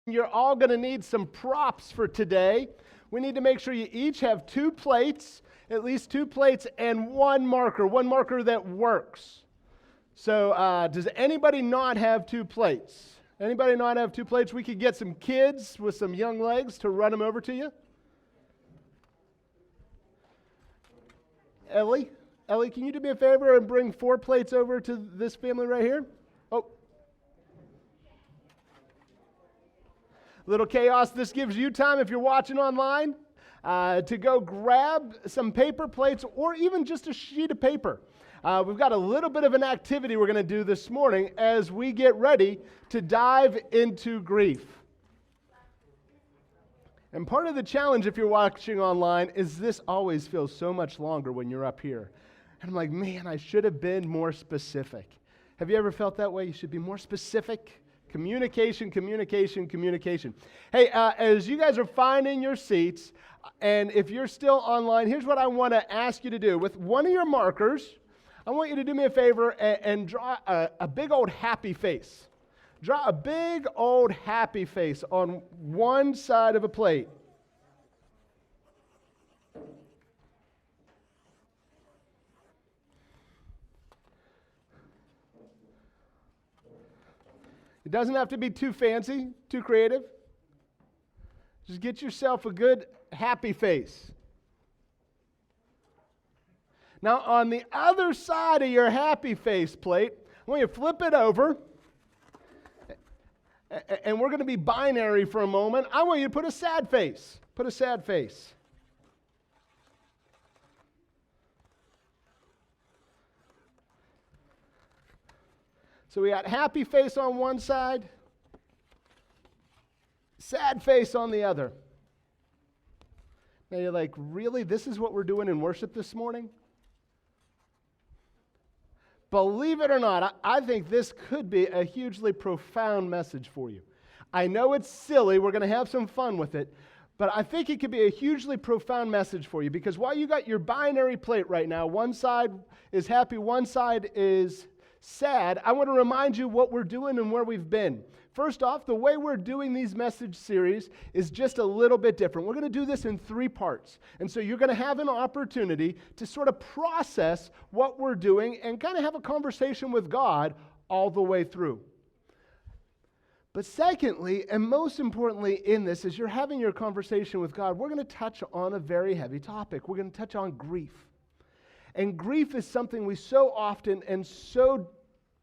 You're all going to need some props for today. We need to make sure you each have 2 plates, at least 2 plates, and one marker that works. So does anybody not have 2 plates? Anybody not have 2 plates? We could get some kids with some young legs to run them over to you. Ellie, can you do me a favor and bring 4 plates over to this family right here? Oh. Little chaos. This gives you time, if you're watching online, to go grab some paper plates or even just a sheet of paper. We've got a little bit of an activity we're going to do this morning as we get ready to dive into grief. And part of the challenge, if you're watching online, is this always feels so much longer when you're up here. And I'm like, man, I should have been more specific. Have you ever felt that way? You should be more specific. Communication. Hey, as you guys are finding your seats, and if you're still online, here's what I want to ask you to do. With one of your markers, I want you to do me a favor and draw a big old happy face. Draw a big old happy face on one side of a plate. It doesn't have to be too fancy, too creative. Just get yourself a good, happy face. Now, on the other side of your happy face plate, I want you to flip it over. And we're going to be binary for a moment. I want you to put a sad face. Put a sad face. So we got happy face on one side, sad face on the other. Now you're like, really? This is what we're doing in worship this morning? Believe it or not, I think this could be a hugely profound message for you. I know it's silly. We're going to have some fun with it. But I think it could be a hugely profound message for you, because while you got your binary plate right now, one side is happy, one side is sad, I want to remind you what we're doing and where we've been. First off, the way we're doing these message series is just a little bit different. We're going to do this in 3 parts. And so you're going to have an opportunity to sort of process what we're doing and kind of have a conversation with God all the way through. But secondly, and most importantly in this, as you're having your conversation with God, we're going to touch on a very heavy topic. We're going to touch on grief. And grief is something we so often and so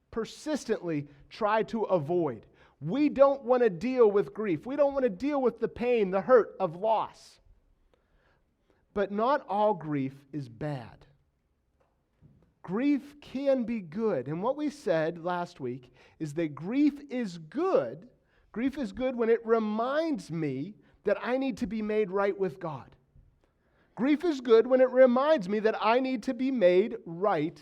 persistently try to avoid. We don't want to deal with grief. We don't want to deal with the pain, the hurt of loss. But not all grief is bad. Grief can be good. And what we said last week is that grief is good. Grief is good when it reminds me that I need to be made right with God. Grief is good when it reminds me that I need to be made right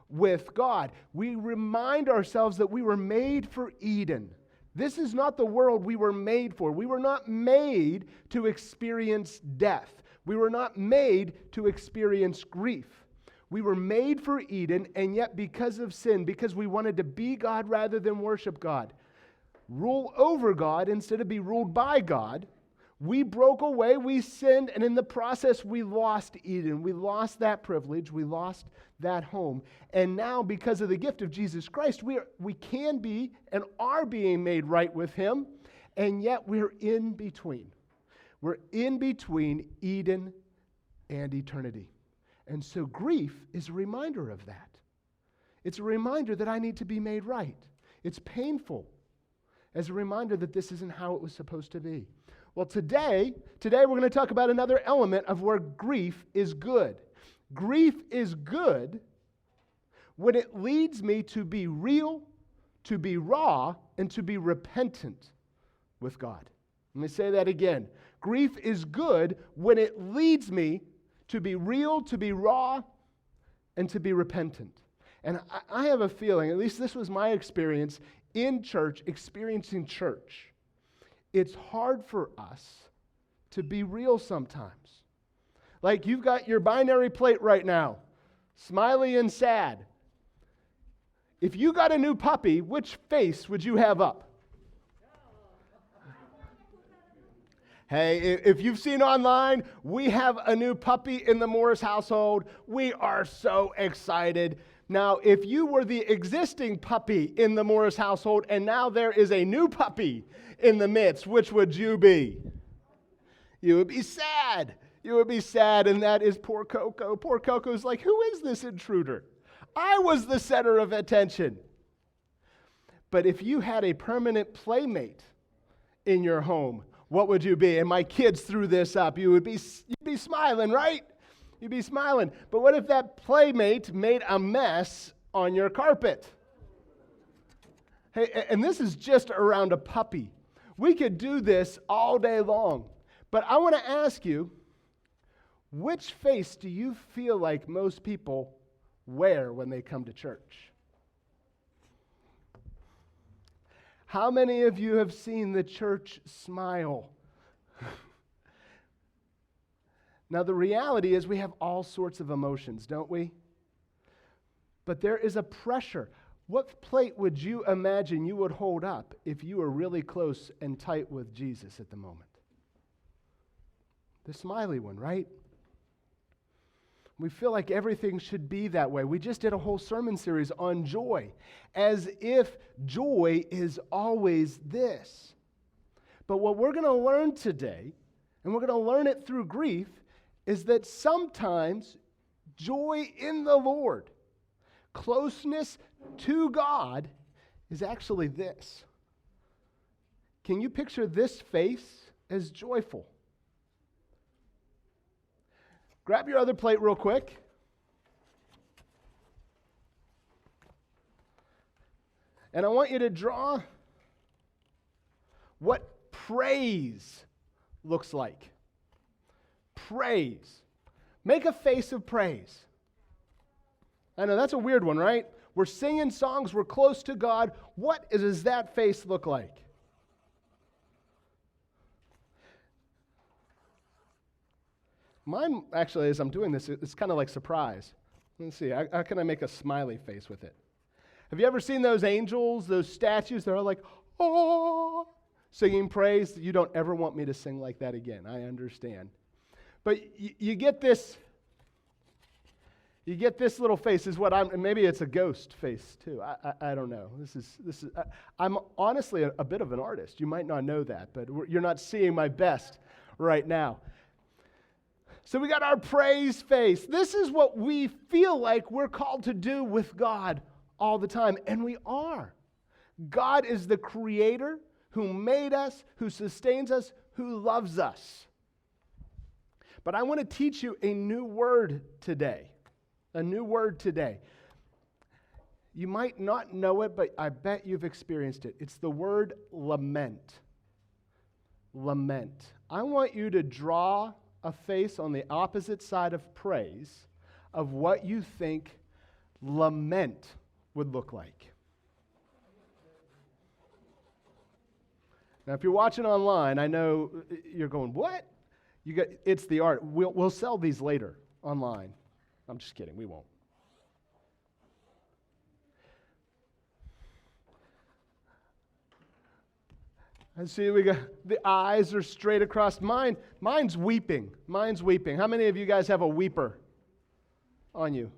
with God. We remind ourselves that we were made for Eden. This is not the world we were made for. We were not made to experience death. We were not made to experience grief. We were made for Eden, and yet because of sin, because we wanted to be God rather than worship God, rule over God instead of be ruled by God, we broke away, we sinned, and in the process we lost Eden. We lost that privilege, we lost that home. And now because of the gift of Jesus Christ, we can be and are being made right with Him, and yet we're in between. We're in between Eden and eternity. And so grief is a reminder of that. It's a reminder that I need to be made right. It's painful as a reminder that this isn't how it was supposed to be. Well, today we're going to talk about another element of where grief is good. Grief is good when it leads me to be real, to be raw, and to be repentant with God. Let me say that again. Grief is good when it leads me to be real, to be raw, and to be repentant. And I have a feeling, at least this was my experience in church, experiencing church. It's hard for us to be real sometimes. Like you've got your binary plate right now, smiley and sad. If you got a new puppy, which face would you have up? Hey, if you've seen online, we have a new puppy in the Morris household. We are so excited. Now, if you were the existing puppy in the Morris household and now there is a new puppy in the midst, which would you be? You would be sad. You would be sad, and that is poor Coco. Poor Coco's like, who is this intruder? I was the center of attention. But if you had a permanent playmate in your home, what would you be? And my kids threw this up. You'd be smiling, right? You'd be smiling. But what if that playmate made a mess on your carpet? Hey, and this is just around a puppy. We could do this all day long. But I want to ask you, which face do you feel like most people wear when they come to church? How many of you have seen the church smile? Now, the reality is we have all sorts of emotions, don't we? But there is a pressure. What plate would you imagine you would hold up if you were really close and tight with Jesus at the moment? The smiley one, right? We feel like everything should be that way. We just did a whole sermon series on joy, as if joy is always this. But what we're going to learn today, and we're going to learn it through grief, is that sometimes joy in the Lord, closeness to God, is actually this. Can you picture this face as joyful? Grab your other plate real quick. And I want you to draw what praise looks like. Praise. Make a face of praise. I know that's a weird one, right? We're singing songs, we're close to God. What does that face look like? Mine, actually, as I'm doing this, it's kind of like surprise. Let's see, how can I make a smiley face with it? Have you ever seen those angels, those statues that are like, oh, singing praise? You don't ever want me to sing like that again. I understand. But you get this little face is what maybe it's a ghost face too. I don't know. This is. I'm honestly a bit of an artist. You might not know that, but you're not seeing my best right now. So we got our praise face. This is what we feel like we're called to do with God all the time, and we are. God is the creator who made us, who sustains us, who loves us. But I want to teach you a new word today. A new word today. You might not know it, but I bet you've experienced it. It's the word lament. Lament. I want you to draw a face on the opposite side of praise of what you think lament would look like. Now, if you're watching online, I know you're going, what? It's the art. We'll sell these later online. I'm just kidding. We won't. And see, we got the eyes are straight across. Mine's weeping. Mine's weeping. How many of you guys have a weeper on you?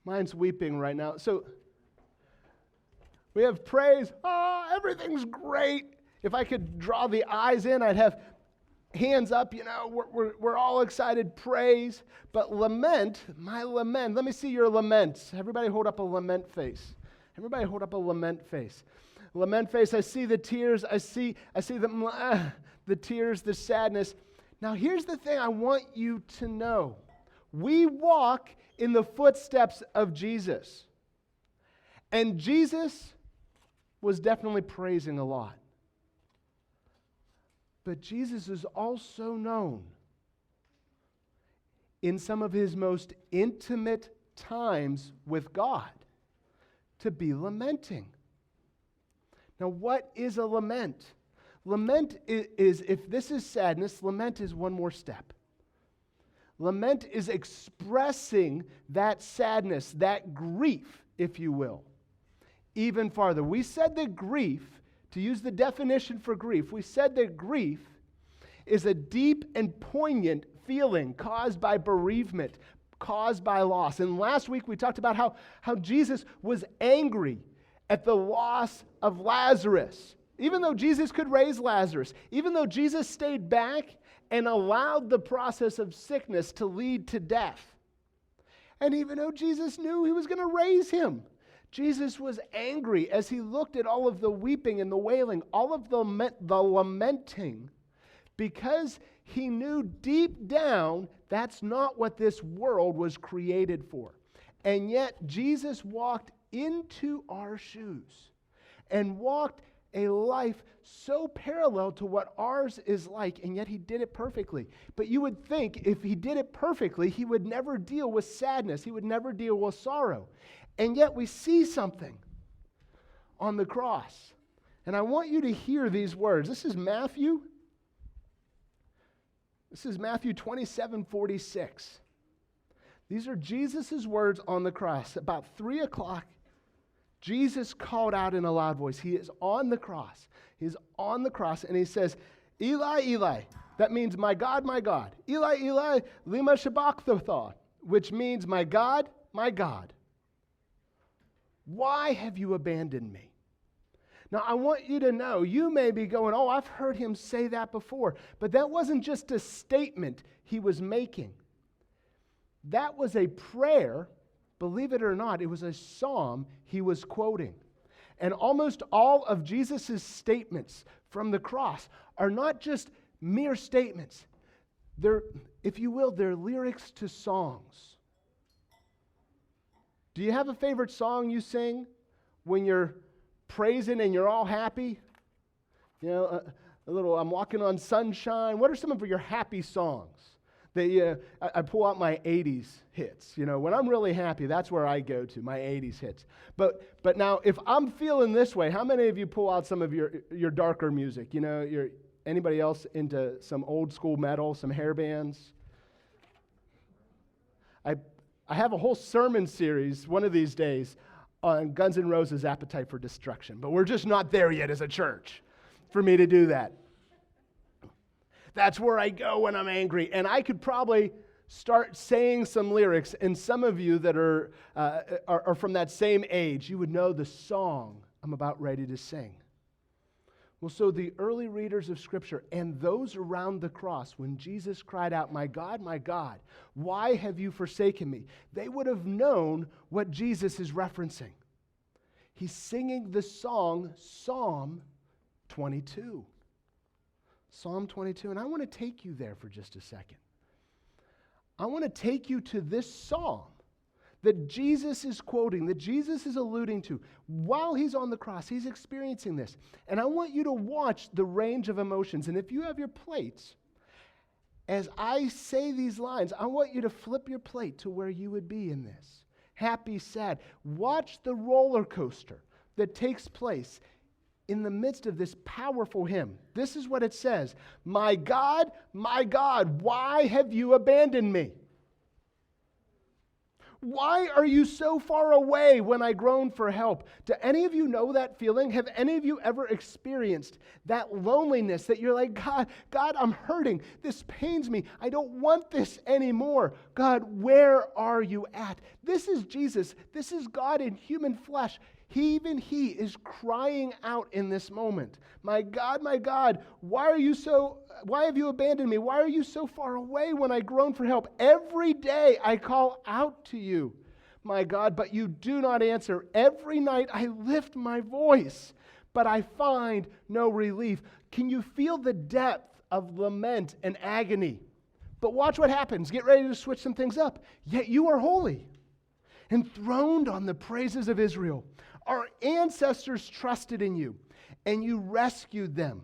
Mine's weeping right now. So we have praise. Oh, everything's great. If I could draw the eyes in, I'd have hands up, we're all excited, praise. But lament, my lament, let me see your laments. Everybody hold up a lament face. Everybody hold up a lament face. Lament face, I see the tears, I see the tears, the sadness. Now here's the thing I want you to know. We walk in the footsteps of Jesus. And Jesus was definitely praising a lot. But Jesus is also known in some of his most intimate times with God to be lamenting. Now, what is a lament? Lament is if this is sadness, lament is one more step. Lament is expressing that sadness, that grief, if you will, even farther. We said that grief, to use the definition for grief, we said that grief is a deep and poignant feeling caused by bereavement, caused by loss. And last week we talked about how Jesus was angry at the loss of Lazarus. Even though Jesus could raise Lazarus, even though Jesus stayed back and allowed the process of sickness to lead to death, and even though Jesus knew he was going to raise him, Jesus was angry as he looked at all of the weeping and the wailing, all of the lamenting, because he knew deep down that's not what this world was created for. And yet Jesus walked into our shoes and walked a life so parallel to what ours is like, and yet he did it perfectly. But you would think if he did it perfectly, he would never deal with sadness. He would never deal with sorrow. And yet we see something on the cross. And I want you to hear these words. This is Matthew 27:46. These are Jesus' words on the cross. About 3 o'clock, Jesus called out in a loud voice. He is on the cross. He's on the cross, and he says, Eli, Eli. That means, my God, Eli, Eli, lima sabachthani, which means, my God, why have you abandoned me? Now, I want you to know, you may be going, oh, I've heard him say that before. But that wasn't just a statement he was making. That was a prayer. Believe it or not, it was a psalm he was quoting. And almost all of Jesus' statements from the cross are not just mere statements. They're, if you will, they're lyrics to songs. Do you have a favorite song you sing when you're praising and you're all happy? You know, a little, I'm walking on sunshine. What are some of your happy songs? I pull out my 80s hits. You know, when I'm really happy, that's where I go to, my 80s hits. But now, if I'm feeling this way, how many of you pull out some of your darker music? You know, anybody else into some old school metal, some hair bands? I have a whole sermon series one of these days on Guns N' Roses' Appetite for Destruction, but we're just not there yet as a church for me to do that. That's where I go when I'm angry. And I could probably start saying some lyrics, and some of you that are from that same age, you would know the song I'm about ready to sing. Well, so the early readers of Scripture and those around the cross, when Jesus cried out, my God, why have you forsaken me? They would have known what Jesus is referencing. He's singing the song, Psalm 22. Psalm 22, and I want to take you there for just a second. I want to take you to this psalm that Jesus is quoting, that Jesus is alluding to. While he's on the cross, he's experiencing this. And I want you to watch the range of emotions. And if you have your plates, as I say these lines, I want you to flip your plate to where you would be in this. Happy, sad. Watch the roller coaster that takes place in the midst of this powerful hymn. This is what it says. My God, why have you abandoned me? Why are you so far away when I groan for help? Do any of you know that feeling? Have any of you ever experienced that loneliness that you're like, God, I'm hurting. This pains me. I don't want this anymore. God, where are you at? This is Jesus. This is God in human flesh. He is crying out in this moment. My God, why have you abandoned me? Why are you so far away when I groan for help? Every day I call out to you, my God, but you do not answer. Every night I lift my voice, but I find no relief. Can you feel the depth of lament and agony? But watch what happens. Get ready to switch some things up. Yet you are holy, enthroned on the praises of Israel. Our ancestors trusted in you, and you rescued them.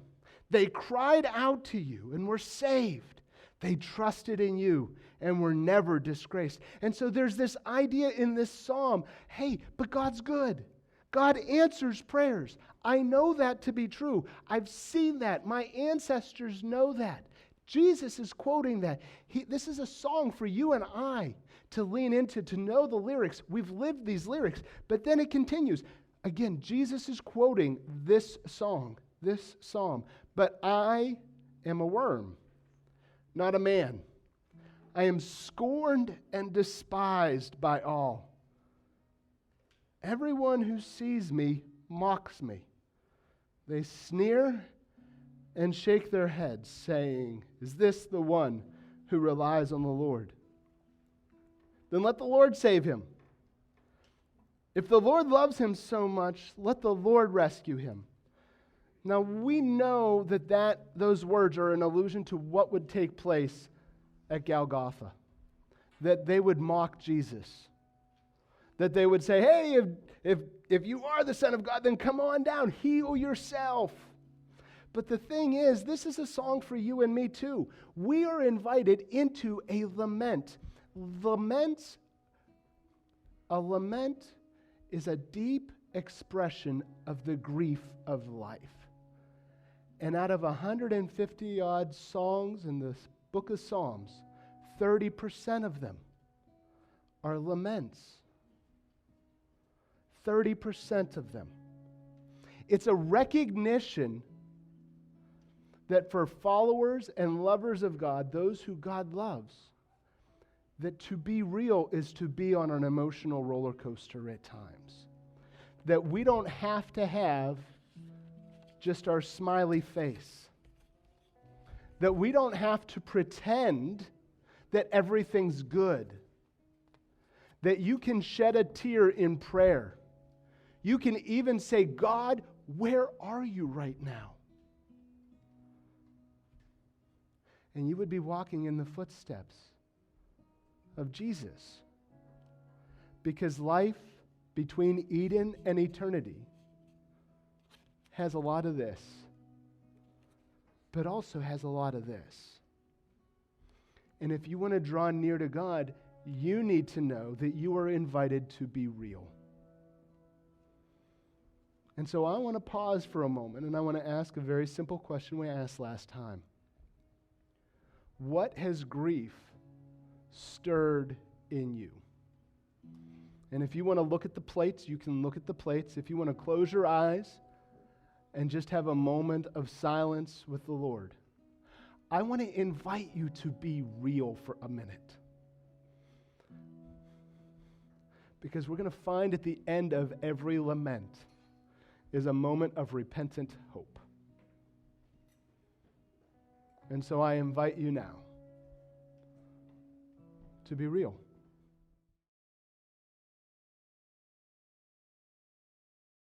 They cried out to you and were saved. They trusted in you and were never disgraced. And so there's this idea in this psalm, hey, but God's good. God answers prayers. I know that to be true. I've seen that. My ancestors know that. Jesus is quoting that. This is a song for you and I to lean into, to know the lyrics. We've lived these lyrics, but then it continues. Again, Jesus is quoting this song, this psalm. But I am a worm, not a man. I am scorned and despised by all. Everyone who sees me mocks me. They sneer and shake their heads, saying, "Is this the one who relies on the Lord?" Then let the Lord save him. If the Lord loves him so much, let the Lord rescue him. Now we know that those words are an allusion to what would take place at Golgotha. That they would mock Jesus. That they would say, hey, if you are the Son of God, then come on down, heal yourself. But the thing is, this is a song for you and me too. We are invited into a lament. A lament is a deep expression of the grief of life. And out of 150 odd songs in this book of Psalms, 30% of them are laments. 30% of them. It's a recognition that for followers and lovers of God, those who God loves, that to be real is to be on an emotional roller coaster at times. That we don't have to have just our smiley face. That we don't have to pretend that everything's good. That you can shed a tear in prayer. You can even say, God, where are you right now? And you would be walking in the footsteps of Jesus. Because life between Eden and eternity has a lot of this, but also has a lot of this. And if you want to draw near to God, you need to know that you are invited to be real. And so I want to pause for a moment and I want to ask a very simple question we asked last time. What has grief stirred in you? And if you want to look at the plates, you can look at the plates. If you want to close your eyes and just have a moment of silence with the Lord, I want to invite you to be real for a minute. Because we're going to find at the end of every lament is a moment of repentant hope. And so I invite you now to be real.